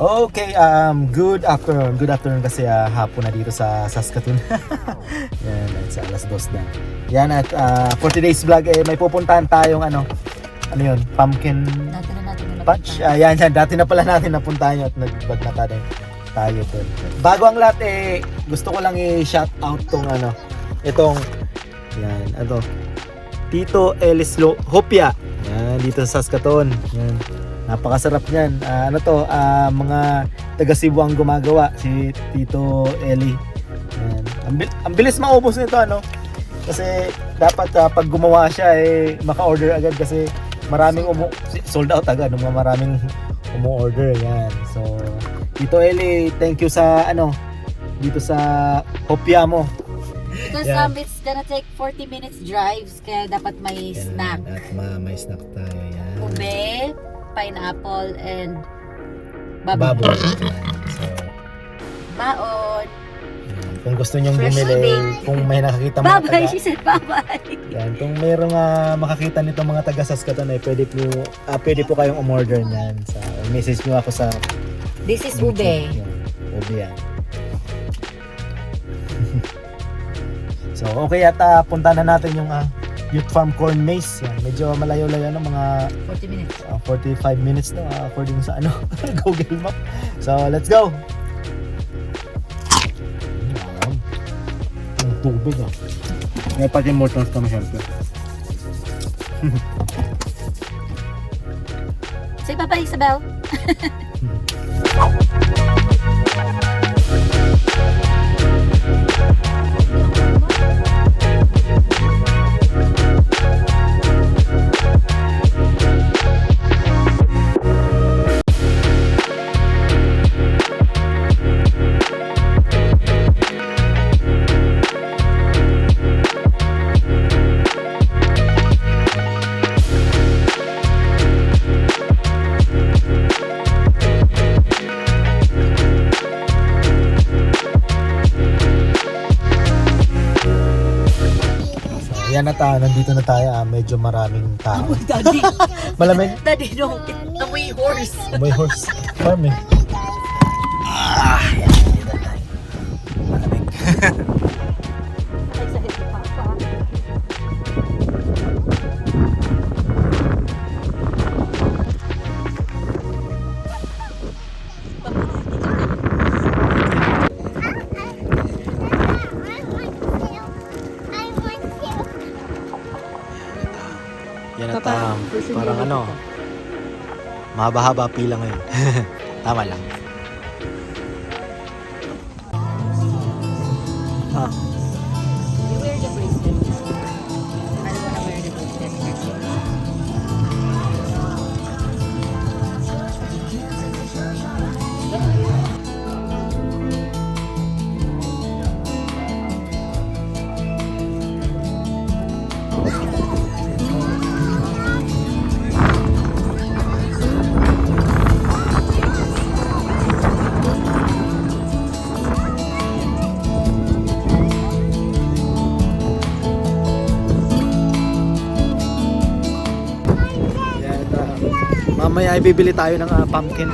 Okay, good afternoon. Good afternoon kasi hapon na dito sa Saskatoon. Yan, sa alas 2 na. Yan at for today's vlog may pupuntahan tayong ano yun, pumpkin Dati na natin patch. Yan, dati na pala natin napuntahan yun at nag-vlog na tayo dun. Bago ang lahat gusto ko lang i-shout out itong Tito Ellis Hopia. Yan, dito sa Saskatoon. Yan. Napakasarap niyan. Mga taga Cebu ang gumagawa, si Tito Eli. Yan. Ang bilis maubos nito Kasi dapat pag gumawa siya maka-order agad kasi maraming sold out agad, maraming umu-order yan. So Tito Eli, thank you sa dito sa Hopia mo. Because it's gonna take 40 minutes drives kaya dapat may snack. At may snack tayo yan. Ube, pineapple, and Baboy. So, baon. kung gusto nyong Fresh bumili, living. kung may nakakita Babay, she said babay. yan, kung mayroong makakita nito mga taga Saskatoon pwede po kayong umorder niyan. Message nyo ako sa This is ube. Yan, ube yan. So okay at punta na natin yung Youth Farm Corn Maze. Yan, medyo malayo-layo mga 40 minutes. 45 minutes according sa Google Map. So let's go. Ang tubig May pati motors kami syempre. Say bye-bye, Isabel. Yan nandito na tayo. Medyo maraming tao. Amoy, daddy. Malamig? Daddy, no. Amoy horse. May horse farm yan, dito na tayo. Malamig. Excited si Papa. Yan at Papa, parang mahaba-haba pila ngayon. Tama lang. You wear the bracelet. I don't wanna wear the bracelet. Mamaya ay bibili tayo ng pumpkin.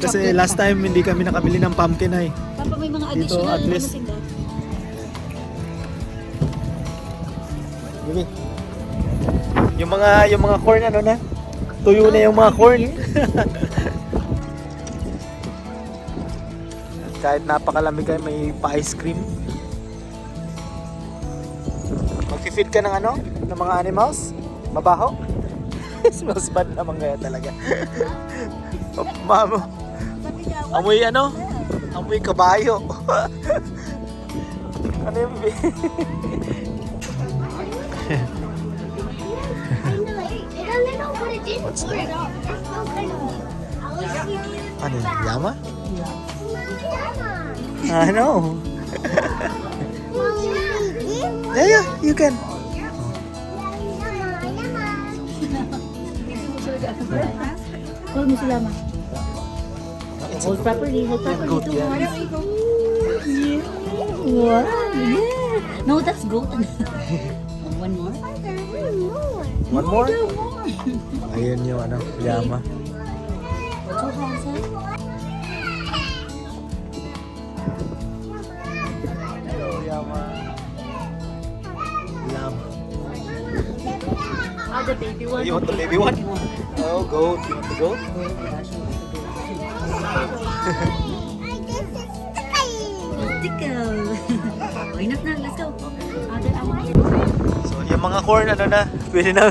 Kasi last time hindi kami nakabili ng pumpkin Papa, may mga Dito, additional at least. tinda. Bibi. Yung mga corn na? Tuyo na yung mga corn. Kahit napakalamig may pa-ice cream. Mag-feed ka ng ng mga animals? Mabaho? Smells bad naman kaya talaga. Mamo. Amoy Amoy kabayo. Ano yung What's that? Ano yun? Llama? Ano? Yeah, you can. Call mo sila, ma. Hold properly, hold properly. Goat Two yan. more. Wow. Yeah. No, that's goat. One more? One more? Two more. Ayun yung llama. Two hands, huh? one. You want the baby one? Oh, goat. You want the goat? Tickle. Why not na? Let's go. Other amount. So, yung mga corn, ano na, pwede na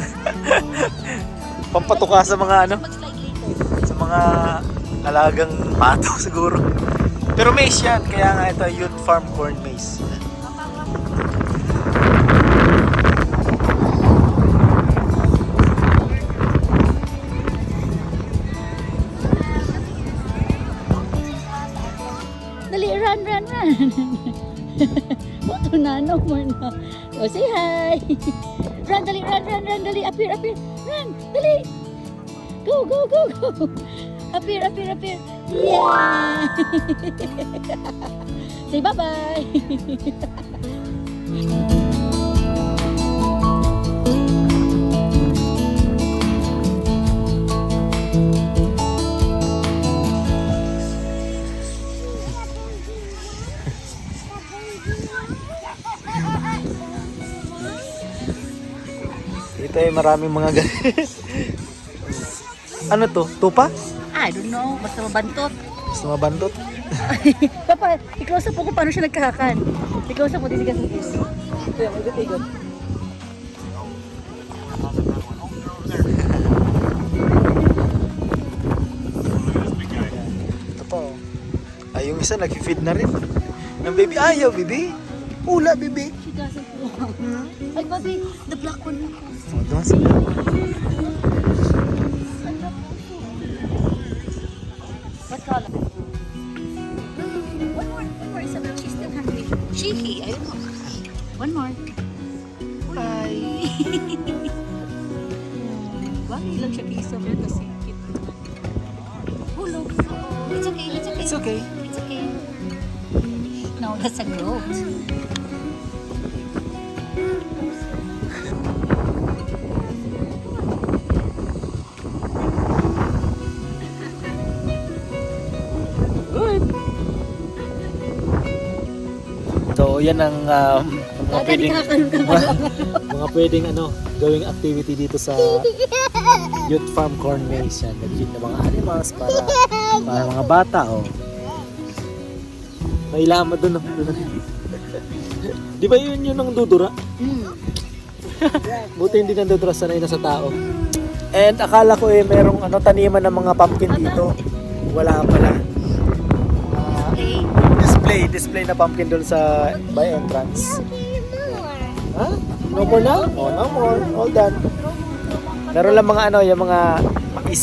pampatuka sa mga ano, Mag-slide later. sa mga alagang pato siguro. Pero maize yan, kaya nga ito youth farm corn maize. Dali, run, run, run. Moto na, no more na. Oh, say hi. Run, dali, run, run, run, dali. Up here, run, dali. Go, go, go, go. Up here. Yeah. Say bye-bye. Dito ay maraming mga ano to? Tupa? I don't know, basta mabantot. Gusto mabandot? Papa, i-close up ko paano siya nagkahakan. I-close up mo, titigas ng ilo. Kaya, mag-ikot. Ito pa oh. Ay, yung isa nag-feed na rin. Ng baby, ayaw baby. Hula baby. She doesn't want. Ay, baby, the black one. Oh, doon sila. What color? One more, Isabel. She's still hungry. Cheeky, I don't know. One more. Hi. Bagay lang siya kay Isabel kasi cute. Hulog. It's okay. It's okay. It's okay. No, that's a goat. Good. So, yan ang mga pwedeng mga pwedeng gawing activity dito sa youth farm corn maze. Yan, nag-feed ng mga animals para mga bata oh. May lama doon. Di ba yun ang dudura? Buti hindi nang dudura, sanay na sa tao. And akala ko merong taniman ng mga pumpkin dito. Wala pala. Display na pumpkin doon sa by entrance. Ha? No more now? Oh, no more. All done. Meron lang mga yung mga mais.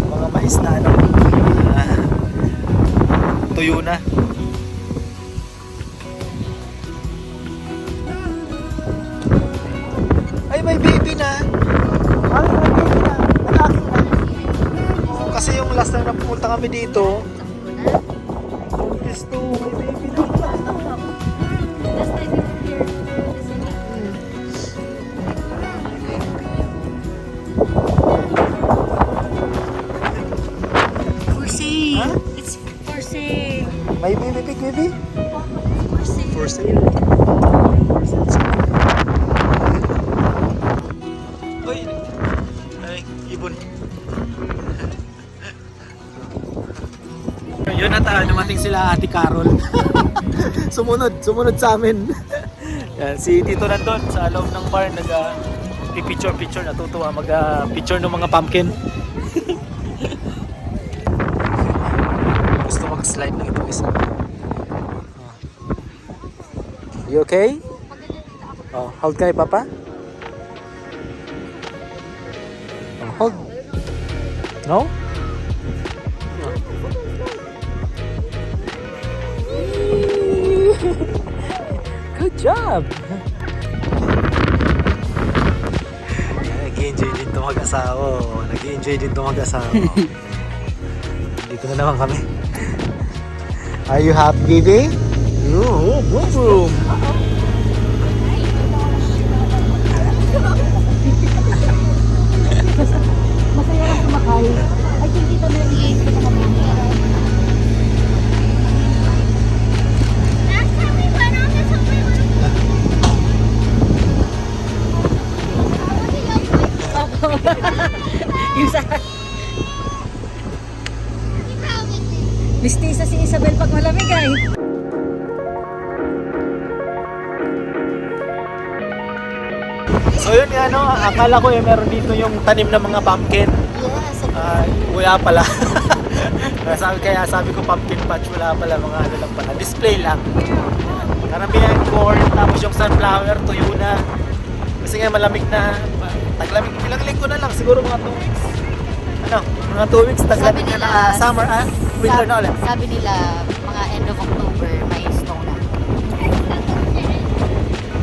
Mga mais na tuyo na. Ay, may baby na. Ay, may baby na. Lalaki na. Oh, kasi yung last time na pumunta kami dito, is to may baby na. Last time we were here, for sale. Huh? It's for sale. May baby pig, baby? For sale. For sale. Uy! Ay, ibon. Yun at dumating sila Ate Carol. sumunod sa amin. Yan, si Tito nandun sa loob ng bar nag-picture, natutuwa mag-picture ng mga pumpkin. Gusto mag-slide ng itong isa. You okay? Oh, hold ka Papa? Oh, hold. No? Good job! Nag-enjoy din itong mag-asawa. Nag-enjoy din itong mag-asawa. Dito na naman kami. Are you happy, baby? Oh, boom boom! Masaya lang sumakay. I think dito na i-8 ko na kami. Last time we went on this, we were... Mistisa si Isabel pag malamig ay. So yun nga, no, akala ko meron dito yung tanim ng mga pumpkin. Yes. Wala pala. Sabi ko pumpkin patch, wala pala, mga ano lang pala, display lang. Karamihan corn, tapos yung sunflower, tuyo na. Kasi nga malamig na, taglamig, ilang linggo na lang, siguro mga 2 weeks. Ano, mga 2 weeks, taglamig na na, summer, winter na ulit. Sabi nila, mga end of October, may snow na.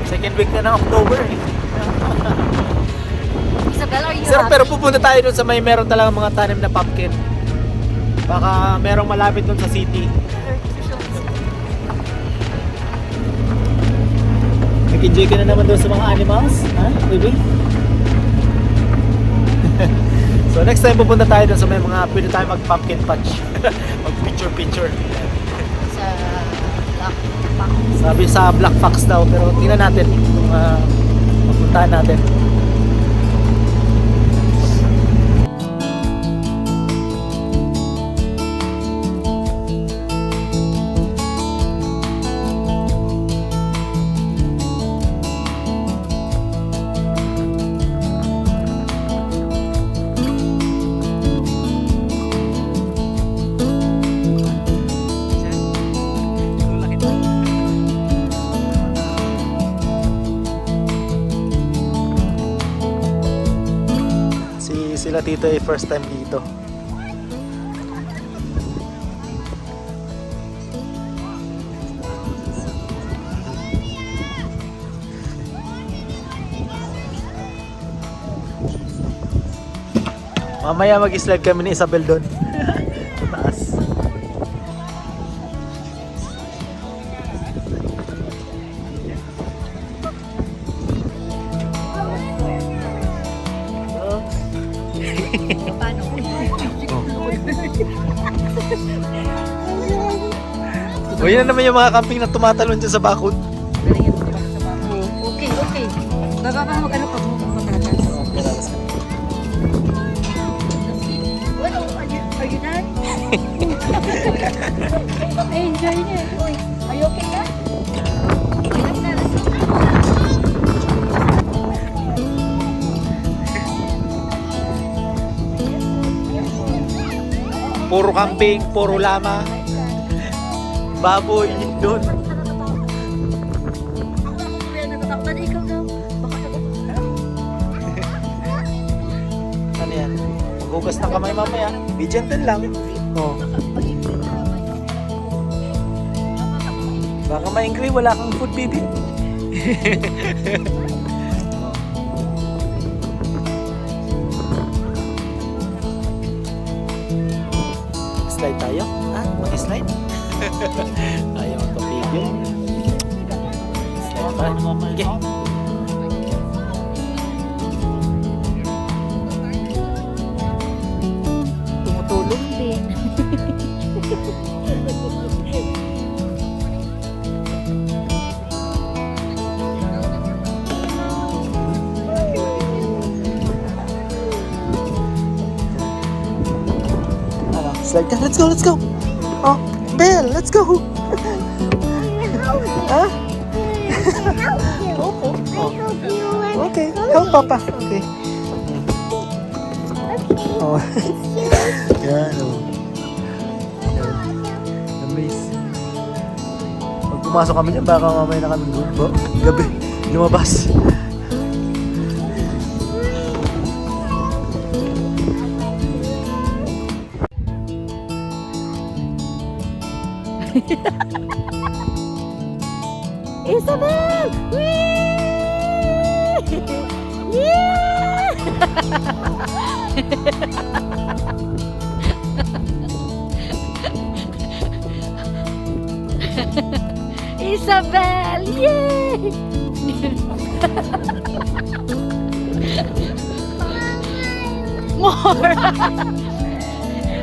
Second week na ng October eh. Isabel, are you Sir, happy? pero pupunta tayo dun sa may meron talagang mga tanim na pumpkin. Baka merong malapit dun sa city. Nag-enjoy ka na naman doon sa mga animals? Ha, baby? So next time pupunta tayo doon sa may mga pwede tayo mag-pumpkin patch. Mag-picture-picture. Sa Black Fox. Sabi sa Black Fox daw, pero tingnan natin kung mapuntahan natin. Sila tito ay first time dito. Mamaya mag-slide kami ni Isabel doon. Sa taas. Paano? O yun na naman yung mga camping na tumatalon dyan sa bakod. Okay, okay. Baba pa mag-ano ka mo? Matatas. Well, are you done? I enjoy niya. Are you okay na? Puro camping, puro lama. Baboy doon. Ano yan? Maghugas ng kamay mamaya. Be gentle lang. Oh. Baka ma-angry, wala kang food, baby. Slide tayo? Mag-slide? Ayaw magpapigil. Slide pa. Sige. Tumutulong din. Slide ka. Let's go, let's go. Oh, Belle, let's go. Huh? Okay, help Papa. Okay. Oh. Yan, oh. Amazing. Pag pumasok kami dyan, baka mamaya na kami gabi lumabas. Isabel! Whee! Yeah! Isabel! Yay! More!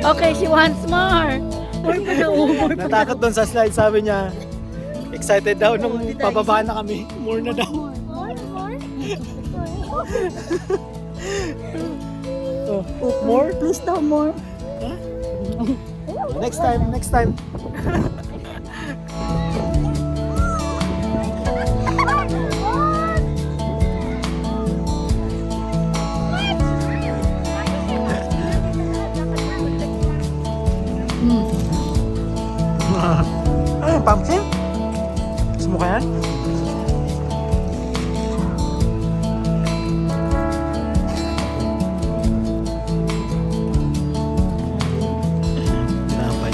Okay, she wants more. More pa na, more pa na. Natakot doon sa slide, sabi niya. Excited daw nung pababa na kami. More na daw. Oh, more? Please daw more. Next time, next time. Pumpkin? Gusto mo kaya? Tinapay.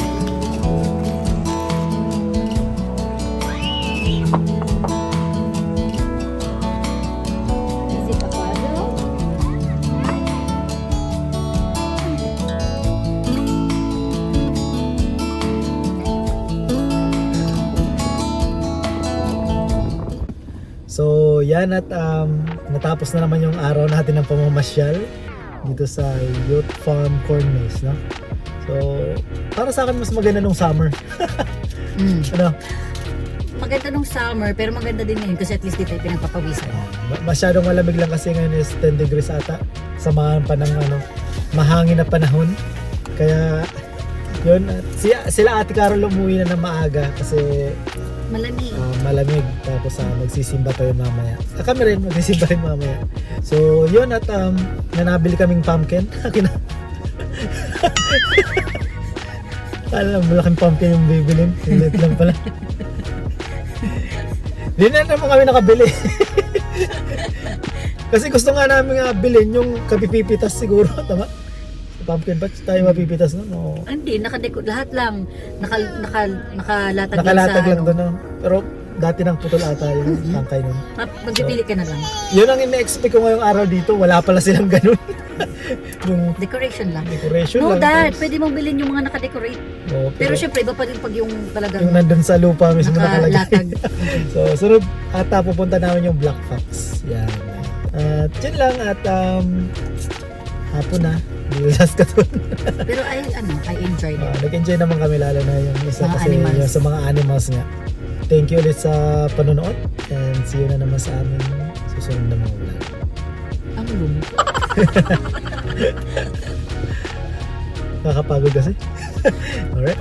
Is it avocado? So yan at natapos na naman yung araw natin ng pamamasyal dito sa Youth Farm Corn Maze, no? So para sa akin mas maganda nung summer. Ano? Maganda nung summer, pero maganda din ngayon kasi at least dito ay pinagpapawisan. Masyadong malamig lang kasi ngayon is 10 degrees ata. Samahan pa ng mahangin na panahon. Kaya yun, sila Ate Carol umuwi na ng maaga kasi Malamig. malamig. Tapos magsisimba tayo mamaya. Kami rin magsisimba rin mamaya. So yun at nanabili kaming pumpkin. Alam, malaking pumpkin yung bibilin. Ulit lang pala. Di na naman kami nakabili. Kasi gusto nga namin nga bilhin yung kapipipitas siguro. Tama? Pumpkin batch tayo mapipitas nun. No? Hindi, lahat lang. Nakalatag lang sa Nakalatag lang ano. doon. No? Pero dati nang putol ata yung tangkay nun. Magpipili ka na lang. Yun ang ina-expect ko ngayong araw dito. Wala pala silang ganun. Yung Decoration lang. decoration No, lang. Dad, pwede mong bilhin yung mga nakadecorate. Oh, Pero syempre, iba pa din pag yung talagang yung nandun sa lupa mismo nakalagay. nakalatag. So, sunod ata pupunta namin yung Black Fox. Yan. At yun lang at hapon na. Nilas ka to. Pero I enjoyed it. Nag-enjoy naman kami lalo na yung isa Mga kasi animals. yung sa mga animals nga. Thank you ulit sa panonood and see you na naman sa amin susunod na mga vlog. Ang lumo. Nakakapagod kasi. Alright.